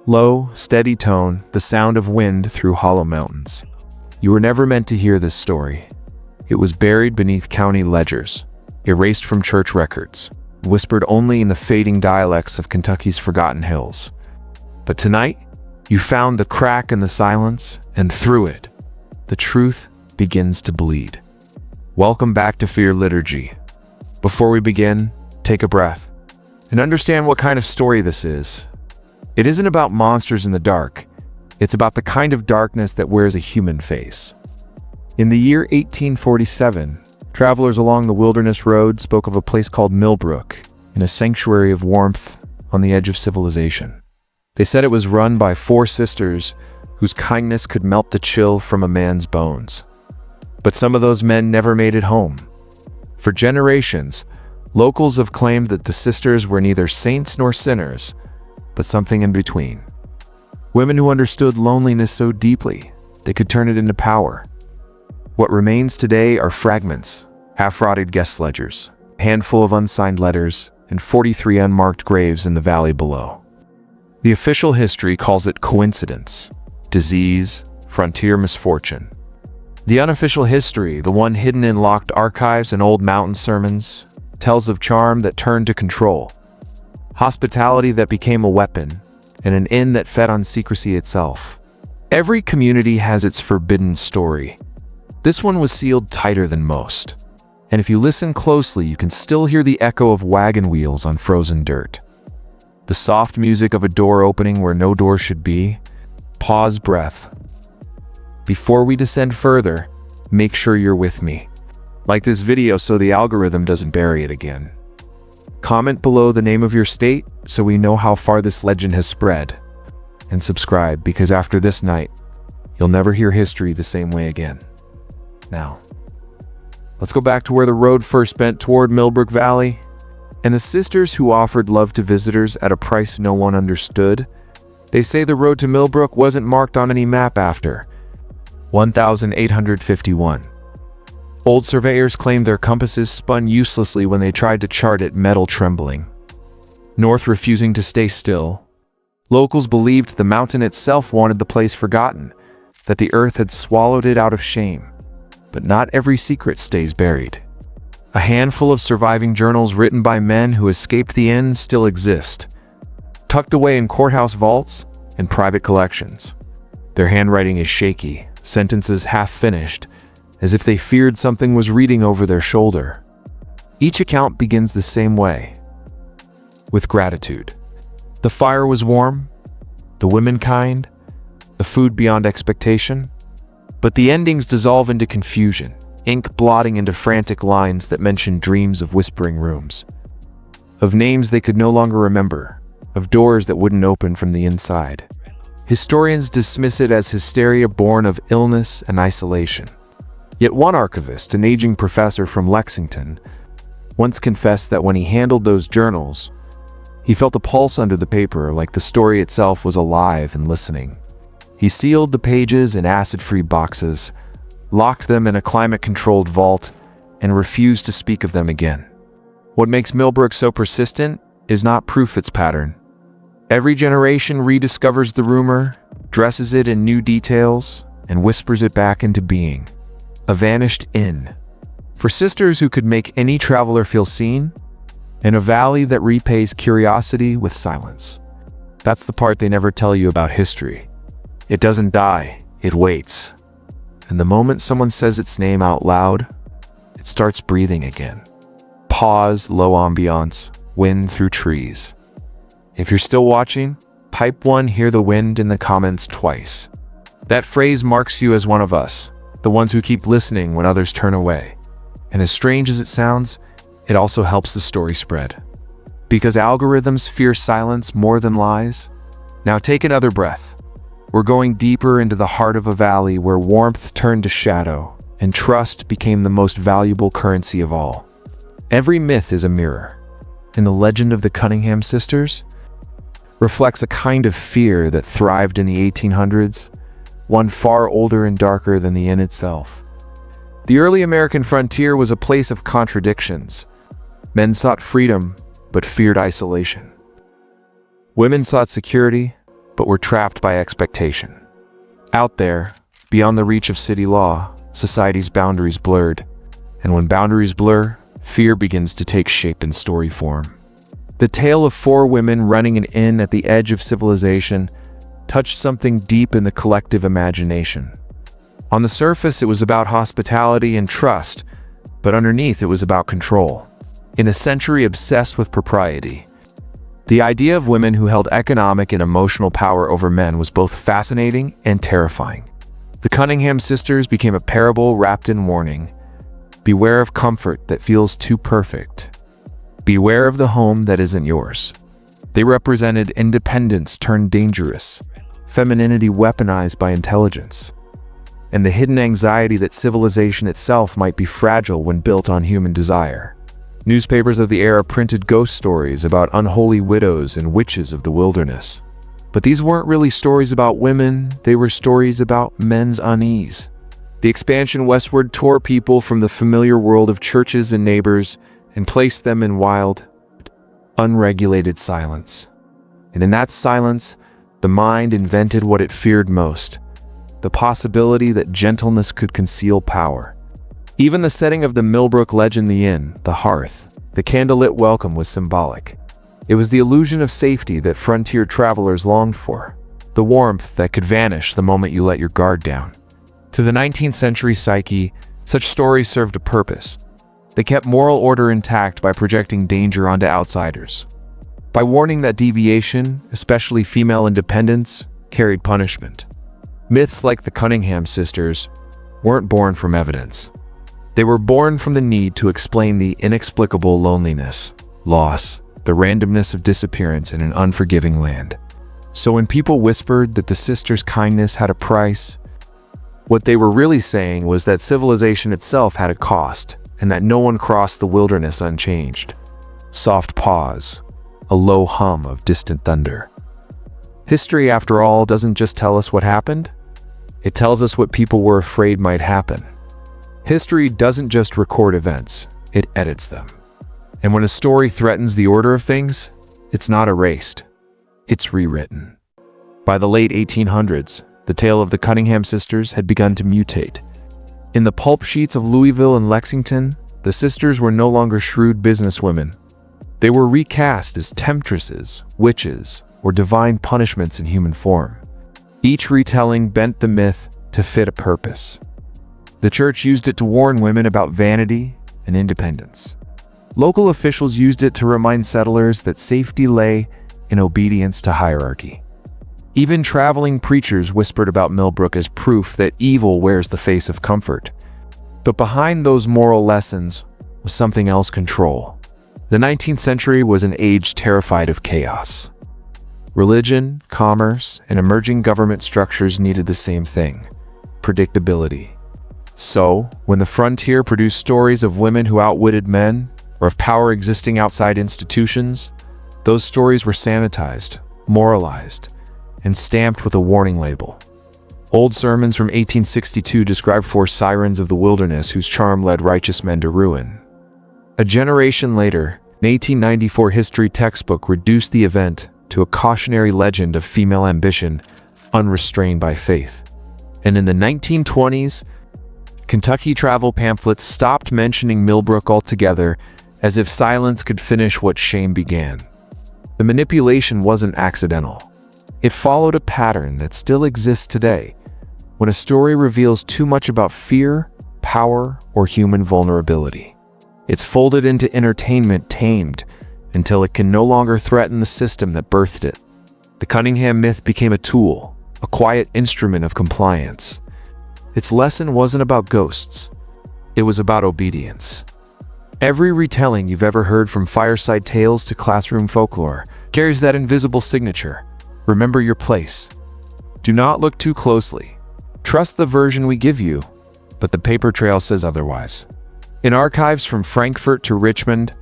Low, steady tone, the sound of wind through hollow mountains. You were never meant to hear this story. It was buried beneath county ledgers, erased from church records, whispered only in the fading dialects of Kentucky's forgotten hills. But tonight, you found the crack in the silence, and through it, the truth begins to bleed. Welcome back to Fear Liturgy. Before we begin, take a breath and understand what kind of story this is. It isn't about monsters in the dark. It's about the kind of darkness that wears a human face. In the year 1847, travelers along the wilderness road spoke of a place called Millbrook, in a sanctuary of warmth on the edge of civilization. They said it was run by 4 sisters whose kindness could melt the chill from a man's bones. But some of those men never made it home. For generations, locals have claimed that the sisters were neither saints nor sinners, but something in between. Women who understood loneliness so deeply, they could turn it into power. What remains today are fragments, half-rotted guest ledgers, a handful of unsigned letters, and 43 unmarked graves in the valley below. The official history calls it coincidence, disease, frontier misfortune. The unofficial history, the one hidden in locked archives and old mountain sermons, tells of charm that turned to control, hospitality that became a weapon, and an inn that fed on secrecy itself. Every community has its forbidden story. This one was sealed tighter than most. And if you listen closely, you can still hear the echo of wagon wheels on frozen dirt. The soft music of a door opening where no door should be. Pause, breath. Before we descend further, make sure you're with me. Like this video so the algorithm doesn't bury it again. Comment below the name of your state so we know how far this legend has spread. And subscribe, because after this night, you'll never hear history the same way again. Now, let's go back to where the road first bent toward Millbrook Valley, and the sisters who offered love to visitors at a price no one understood. They say the road to Millbrook wasn't marked on any map after 1851. Old surveyors claimed their compasses spun uselessly when they tried to chart it, metal trembling. North refusing to stay still. Locals believed the mountain itself wanted the place forgotten, that the earth had swallowed it out of shame. But not every secret stays buried. A handful of surviving journals written by men who escaped the inn still exist, tucked away in courthouse vaults and private collections. Their handwriting is shaky, sentences half-finished, as if they feared something was reading over their shoulder. Each account begins the same way, with gratitude. The fire was warm, the women kind, the food beyond expectation. But the endings dissolve into confusion, ink blotting into frantic lines that mention dreams of whispering rooms, of names they could no longer remember, of doors that wouldn't open from the inside. Historians dismiss it as hysteria born of illness and isolation. Yet one archivist, an aging professor from Lexington, once confessed that when he handled those journals, he felt a pulse under the paper, like the story itself was alive and listening. He sealed the pages in acid-free boxes, locked them in a climate-controlled vault, and refused to speak of them again. What makes Millbrook so persistent is not proof its pattern. Every generation rediscovers the rumor, dresses it in new details, and whispers it back into being. A vanished inn. For sisters who could make any traveler feel seen, and a valley that repays curiosity with silence. That's the part they never tell you about history. It doesn't die, it waits. And the moment someone says its name out loud, it starts breathing again. Pause, low ambiance, wind through trees. If you're still watching, type 1, hear the wind in the comments twice. That phrase marks you as one of us, the ones who keep listening when others turn away. And as strange as it sounds, it also helps the story spread. Because algorithms fear silence more than lies. Now take another breath. We're going deeper into the heart of a valley where warmth turned to shadow and trust became the most valuable currency of all. Every myth is a mirror, and the legend of the Cunningham Sisters reflects a kind of fear that thrived in the 1800s, one far older and darker than the inn itself. The early American frontier was a place of contradictions. Men sought freedom, but feared isolation. Women sought security, but were trapped by expectation. Out there, beyond the reach of city law, society's boundaries blurred. And when boundaries blur, fear begins to take shape in story form. The tale of 4 women running an inn at the edge of civilization touched something deep in the collective imagination. On the surface, it was about hospitality and trust, but underneath it was about control. In a century obsessed with propriety, the idea of women who held economic and emotional power over men was both fascinating and terrifying. The Cunningham Sisters became a parable wrapped in warning. Beware of comfort that feels too perfect. Beware of the home that isn't yours. They represented independence turned dangerous, femininity weaponized by intelligence, and the hidden anxiety that civilization itself might be fragile when built on human desire. Newspapers of the era printed ghost stories about unholy widows and witches of the wilderness. But these weren't really stories about women, they were stories about men's unease. The expansion westward tore people from the familiar world of churches and neighbors and placed them in wild, unregulated silence. And in that silence, the mind invented what it feared most, the possibility that gentleness could conceal power. Even the setting of the Millbrook legend, the inn, the hearth, the candlelit welcome was symbolic. It was the illusion of safety that frontier travelers longed for, the warmth that could vanish the moment you let your guard down. To the 19th century psyche, such stories served a purpose. They kept moral order intact by projecting danger onto outsiders, by warning that deviation, especially female independence, carried punishment. Myths like the Cunningham Sisters weren't born from evidence. They were born from the need to explain the inexplicable loneliness, loss, the randomness of disappearance in an unforgiving land. So when people whispered that the sisters' kindness had a price, what they were really saying was that civilization itself had a cost, and that no one crossed the wilderness unchanged. Soft pause, a low hum of distant thunder. History, after all, doesn't just tell us what happened. It tells us what people were afraid might happen. History doesn't just record events, it edits them. And when a story threatens the order of things, it's not erased, it's rewritten. By the late 1800s, the tale of the Cunningham sisters had begun to mutate. In the pulp sheets of Louisville and Lexington, the sisters were no longer shrewd businesswomen. They were recast as temptresses, witches, or divine punishments in human form. Each retelling bent the myth to fit a purpose. The church used it to warn women about vanity and independence. Local officials used it to remind settlers that safety lay in obedience to hierarchy. Even traveling preachers whispered about Millbrook as proof that evil wears the face of comfort. But behind those moral lessons was something else: control. The 19th century was an age terrified of chaos. Religion, commerce, and emerging government structures needed the same thing: predictability. So, when the frontier produced stories of women who outwitted men, or of power existing outside institutions, those stories were sanitized, moralized, and stamped with a warning label. Old sermons from 1862 described 4 sirens of the wilderness whose charm led righteous men to ruin. A generation later, an 1894 history textbook reduced the event to a cautionary legend of female ambition, unrestrained by faith. And in the 1920s, Kentucky travel pamphlets stopped mentioning Millbrook altogether, as if silence could finish what shame began. The manipulation wasn't accidental. It followed a pattern that still exists today. When a story reveals too much about fear, power, or human vulnerability, it's folded into entertainment, tamed, until it can no longer threaten the system that birthed it. The Cunningham myth became a tool, a quiet instrument of compliance. Its lesson wasn't about ghosts. It was about obedience. Every retelling you've ever heard, from fireside tales to classroom folklore, carries that invisible signature. Remember your place. Do not look too closely. Trust the version we give you, but the paper trail says otherwise. In archives from Frankfurt to Richmond,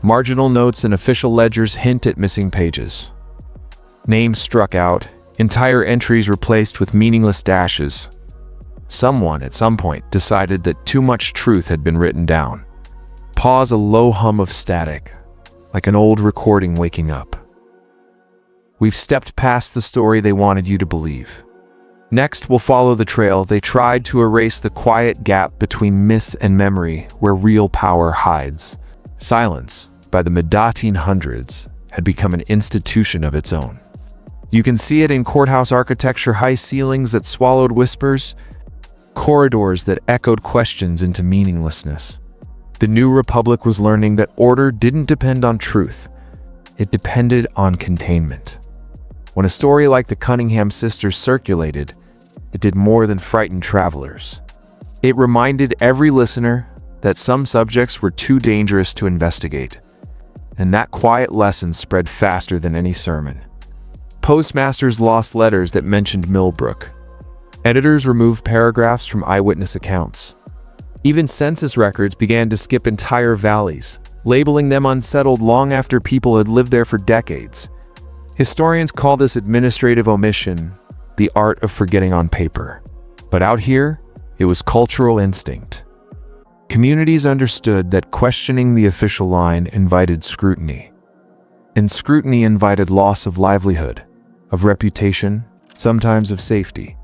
marginal notes and official ledgers hint at missing pages. Names struck out, entire entries replaced with meaningless dashes. Someone at some point decided that too much truth had been written down. Pause, a low hum of static, like an old recording waking up. We've stepped past the story they wanted you to believe. Next, we'll follow the trail they tried to erase the quiet gap between myth and memory where real power hides. Silence, by the mid-1800s, had become an institution of its own. You can see it in courthouse architecture, high ceilings that swallowed whispers, corridors that echoed questions into meaninglessness. The new republic was learning that order didn't depend on truth. It depended on containment. When a story like the Cunningham Sisters circulated, it did more than frighten travelers. It reminded every listener that some subjects were too dangerous to investigate. And that quiet lesson spread faster than any sermon. Postmasters lost letters that mentioned Millbrook. Editors removed paragraphs from eyewitness accounts. Even census records began to skip entire valleys, labeling them unsettled long after people had lived there for decades. Historians call this administrative omission, the art of forgetting on paper. But out here, it was cultural instinct. Communities understood that questioning the official line invited scrutiny. And scrutiny invited loss of livelihood, of reputation, sometimes of safety.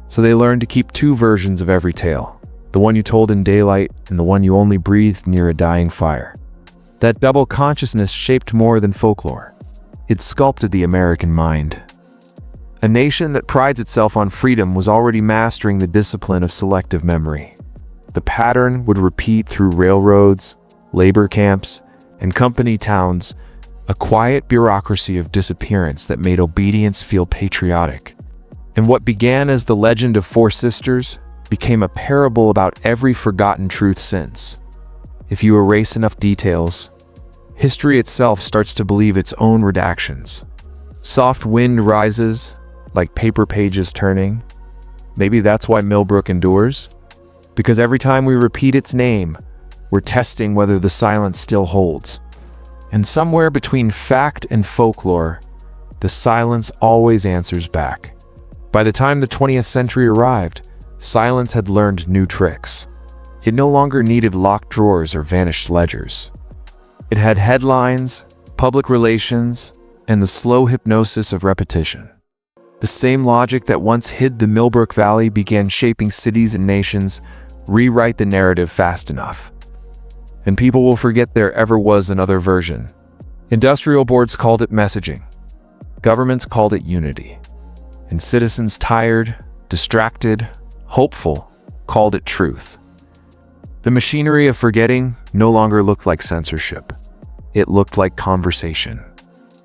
So they learned to keep two versions of every tale, the one you told in daylight and the one you only breathed near a dying fire. That double consciousness shaped more than folklore. It sculpted the American mind. A nation that prides itself on freedom was already mastering the discipline of selective memory. The pattern would repeat through railroads, labor camps, and company towns, a quiet bureaucracy of disappearance that made obedience feel patriotic. And what began as the legend of four sisters became a parable about every forgotten truth since. If you erase enough details, history itself starts to believe its own redactions. Soft wind rises, like paper pages turning. Maybe that's why Millbrook endures. Because every time we repeat its name, we're testing whether the silence still holds. And somewhere between fact and folklore, the silence always answers back. By the time the 20th century arrived, silence had learned new tricks. It no longer needed locked drawers or vanished ledgers. It had headlines, public relations, and the slow hypnosis of repetition. The same logic that once hid the Millbrook Valley began shaping cities and nations. Rewrite the narrative fast enough, and people will forget there ever was another version. Industrial boards called it messaging. Governments called it unity. And citizens tired, distracted, hopeful, called it truth. The machinery of forgetting no longer looked like censorship. It looked like conversation.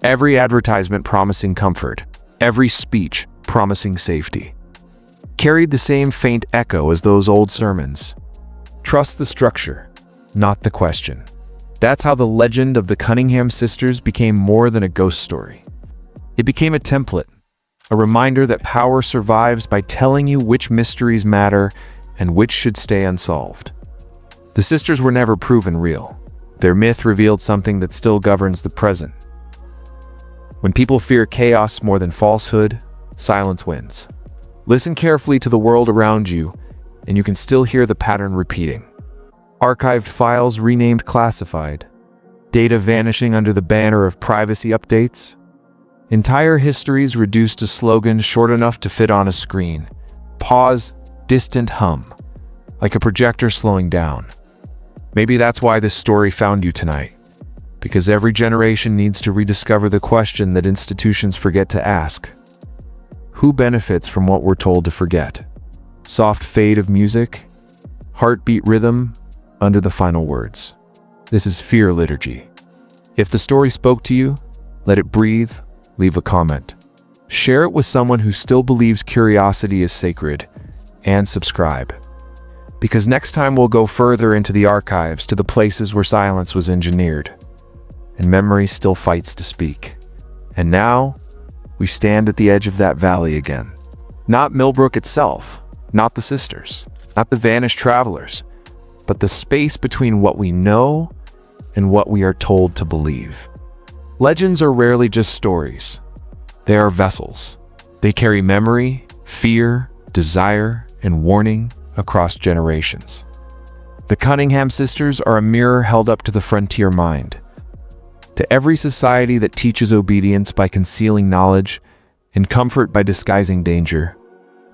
Every advertisement promising comfort, every speech promising safety, carried the same faint echo as those old sermons. Trust the structure, not the question. That's how the legend of the Cunningham Sisters became more than a ghost story. It became a template, a reminder that power survives by telling you which mysteries matter and which should stay unsolved. The sisters were never proven real. Their myth revealed something that still governs the present. When people fear chaos more than falsehood, silence wins. Listen carefully to the world around you, and you can still hear the pattern repeating. Archived files renamed classified. Data vanishing under the banner of privacy updates. Entire histories reduced to slogans short enough to fit on a screen. Pause, distant hum, like a projector slowing down. Maybe that's why this story found you tonight. Because every generation needs to rediscover the question that institutions forget to ask. Who benefits from what we're told to forget? Soft fade of music? Heartbeat rhythm under the final words. This is Fear Liturgy. If the story spoke to you, let it breathe, leave a comment. Share it with someone who still believes curiosity is sacred, and subscribe. Because next time we'll go further into the archives to the places where silence was engineered, and memory still fights to speak. And now, we stand at the edge of that valley again. Not Millbrook itself, not the sisters, not the vanished travelers, but the space between what we know and what we are told to believe. Legends are rarely just stories. They are vessels. They carry memory, fear, desire, and warning across generations. The Cunningham sisters are a mirror held up to the frontier mind. to every society that teaches obedience by concealing knowledge and comfort by disguising danger.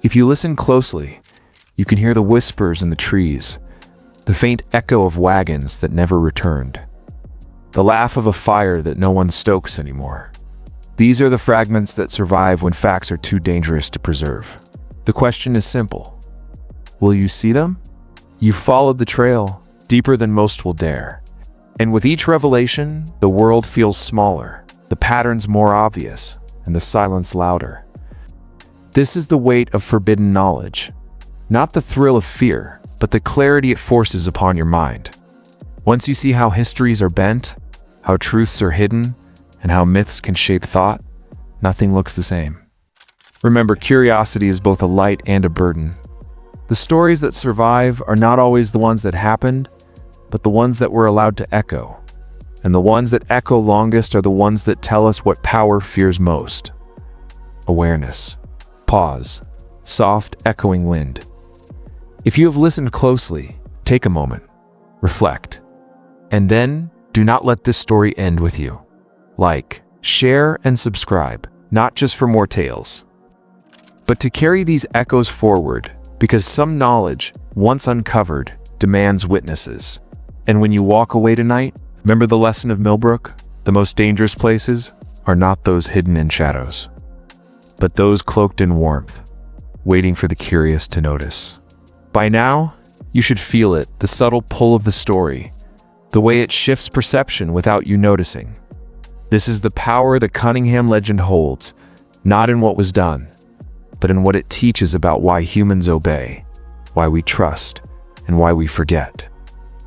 If you listen closely, you can hear the whispers in the trees, the faint echo of wagons that never returned, the laugh of a fire that no one stokes anymore. These are the fragments that survive when facts are too dangerous to preserve. The question is simple. Will you see them? You followed the trail deeper than most will dare. And with each revelation, the world feels smaller, the patterns more obvious, and the silence louder. This is the weight of forbidden knowledge, not the thrill of fear, but the clarity it forces upon your mind. Once you see how histories are bent, how truths are hidden, and how myths can shape thought, nothing looks the same. Remember, curiosity is both a light and a burden. The stories that survive are not always the ones that happened, but the ones that were allowed to echo. And the ones that echo longest are the ones that tell us what power fears most. Awareness. Pause. Soft, echoing wind. If you have listened closely, take a moment. Reflect. And then, do not let this story end with you. Like, share, and subscribe, not just for more tales, but to carry these echoes forward, because some knowledge, once uncovered, demands witnesses. And when you walk away tonight, remember the lesson of Millbrook? The most dangerous places are not those hidden in shadows, but those cloaked in warmth, waiting for the curious to notice. By now, you should feel it, the subtle pull of the story, the way it shifts perception without you noticing. This is the power the Cunningham legend holds, not in what was done, but in what it teaches about why humans obey, why we trust, and why we forget.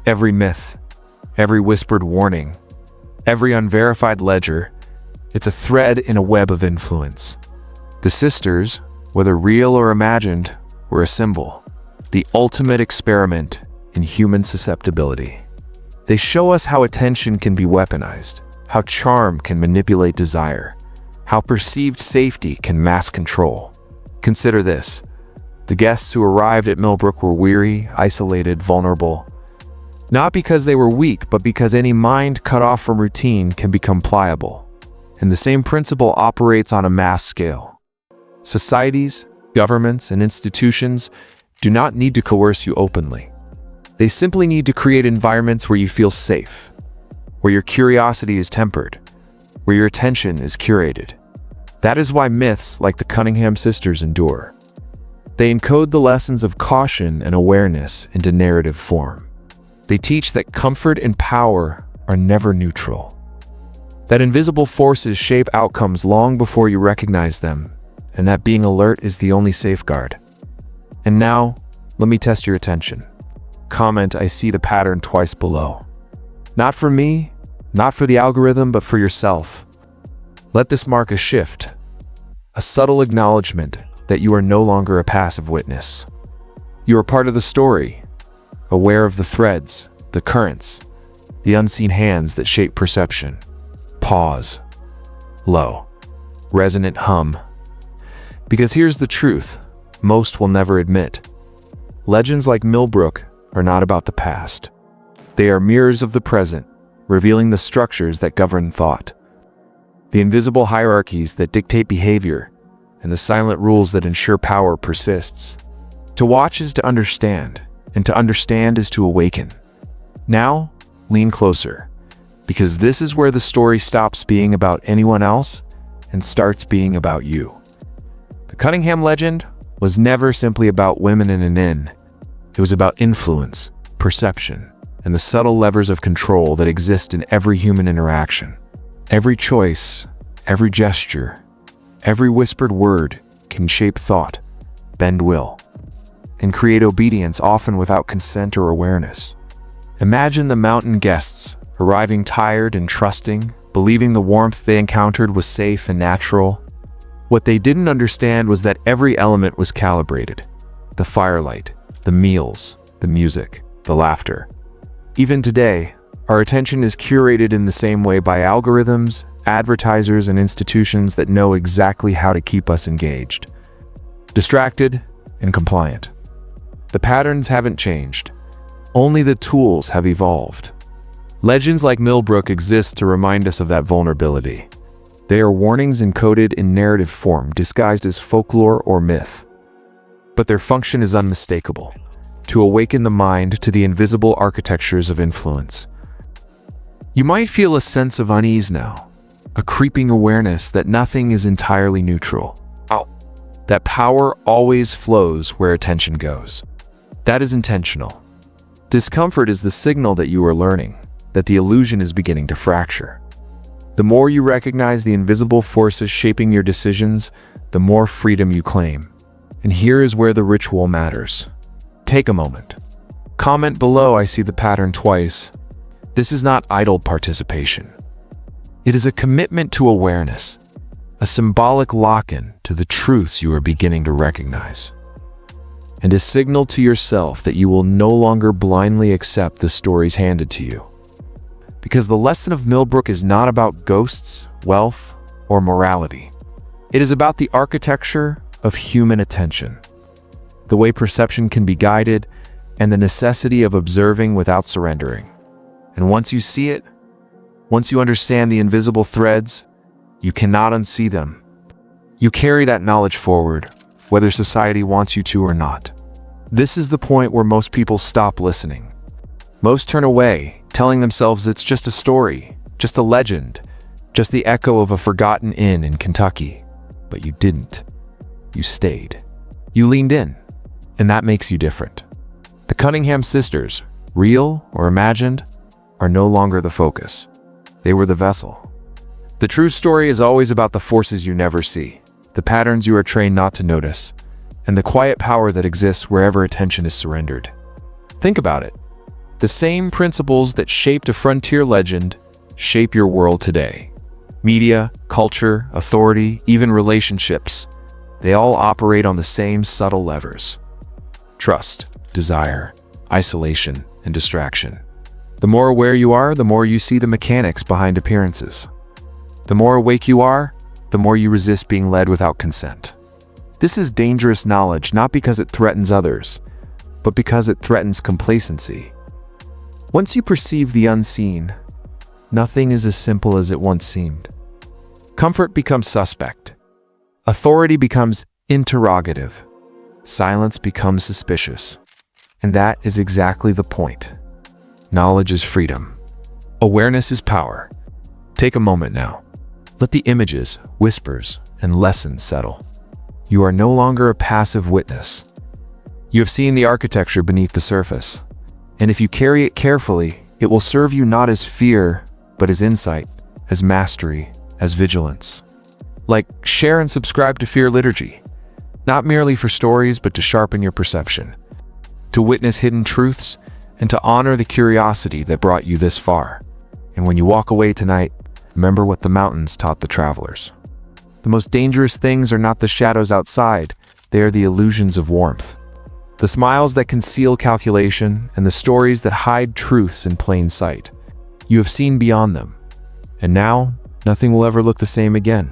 Every myth, every whispered warning, every unverified ledger, it's a thread in a web of influence. The sisters, whether real or imagined, were a symbol, the ultimate experiment in human susceptibility. They show us how attention can be weaponized, how charm can manipulate desire, how perceived safety can mask control. Consider this. The guests who arrived at Millbrook were weary, isolated, vulnerable. Not because they were weak, but because any mind cut off from routine can become pliable. And the same principle operates on a mass scale. Societies, governments, and institutions do not need to coerce you openly. They simply need to create environments where you feel safe, where your curiosity is tempered, where your attention is curated. That is why myths like the Cunningham Sisters endure. They encode the lessons of caution and awareness into narrative form. They teach that comfort and power are never neutral, that invisible forces shape outcomes long before you recognize them, and that being alert is the only safeguard. And now, let me test your attention. Comment, "I see the pattern" twice below. Not for me, not for the algorithm, but for yourself. Let this mark a shift, a subtle acknowledgement that you are no longer a passive witness. You are part of the story, aware of the threads, the currents, the unseen hands that shape perception. Pause. Low. Resonant hum. Because here's the truth most will never admit. Legends like Millbrook are not about the past. They are mirrors of the present, revealing the structures that govern thought, the invisible hierarchies that dictate behavior, and the silent rules that ensure power persists. To watch is to understand, and to understand is to awaken. Now, lean closer, because this is where the story stops being about anyone else and starts being about you. The Cunningham legend was never simply about women in an inn. It was about influence, perception, and the subtle levers of control that exist in every human interaction. Every choice, every gesture, every whispered word can shape thought, bend will, and create obedience, often without consent or awareness. Imagine the mountain guests arriving tired and trusting, believing the warmth they encountered was safe and natural. What they didn't understand was that every element was calibrated. The firelight, the meals, the music, the laughter. Even today, our attention is curated in the same way by algorithms, advertisers, and institutions that know exactly how to keep us engaged, distracted, and compliant. The patterns haven't changed. Only the tools have evolved. Legends like Millbrook exist to remind us of that vulnerability. They are warnings encoded in narrative form, disguised as folklore or myth. But their function is unmistakable: to awaken the mind to the invisible architectures of influence. You might feel a sense of unease now, a creeping awareness that nothing is entirely neutral. That power always flows where attention goes. That is intentional. Discomfort is the signal that you are learning, that the illusion is beginning to fracture. The more you recognize the invisible forces shaping your decisions, the more freedom you claim. And here is where the ritual matters. Take a moment. Comment below, "I see the pattern twice." This is not idle participation. It is a commitment to awareness, a symbolic lock-in to the truths you are beginning to recognize, and a signal to yourself that you will no longer blindly accept the stories handed to you. Because the lesson of Millbrook is not about ghosts, wealth, or morality. It is about the architecture of human attention, the way perception can be guided, and the necessity of observing without surrendering. And once you see it, once you understand the invisible threads, you cannot unsee them. You carry that knowledge forward, whether society wants you to or not. This is the point where most people stop listening. Most turn away, telling themselves it's just a story, just a legend, just the echo of a forgotten inn in Kentucky. But you didn't. You stayed. You leaned in, and that makes you different. The Cunningham Sisters, real or imagined, are no longer the focus. They were the vessel. The true story is always about the forces you never see, the patterns you are trained not to notice, and the quiet power that exists wherever attention is surrendered. Think about it. The same principles that shaped a frontier legend shape your world today. Media, culture, authority, even relationships, they all operate on the same subtle levers: trust, desire, isolation, and distraction. The more aware you are, the more you see the mechanics behind appearances. The more awake you are, the more you resist being led without consent. This is dangerous knowledge, not because it threatens others, but because it threatens complacency. Once you perceive the unseen, nothing is as simple as it once seemed. Comfort becomes suspect. Authority becomes interrogative. Silence becomes suspicious. And that is exactly the point. Knowledge is freedom. Awareness is power. Take a moment now. Let the images, whispers, and lessons settle. You are no longer a passive witness. You have seen the architecture beneath the surface. And if you carry it carefully, it will serve you not as fear, but as insight, as mastery, as vigilance. Like, share and subscribe to Fear Liturgy. Not merely for stories, but to sharpen your perception. To witness hidden truths, and to honor the curiosity that brought you this far. And when you walk away tonight, remember what the mountains taught the travelers. The most dangerous things are not the shadows outside, they are the illusions of warmth. The smiles that conceal calculation, and the stories that hide truths in plain sight. You have seen beyond them. And now, nothing will ever look the same again.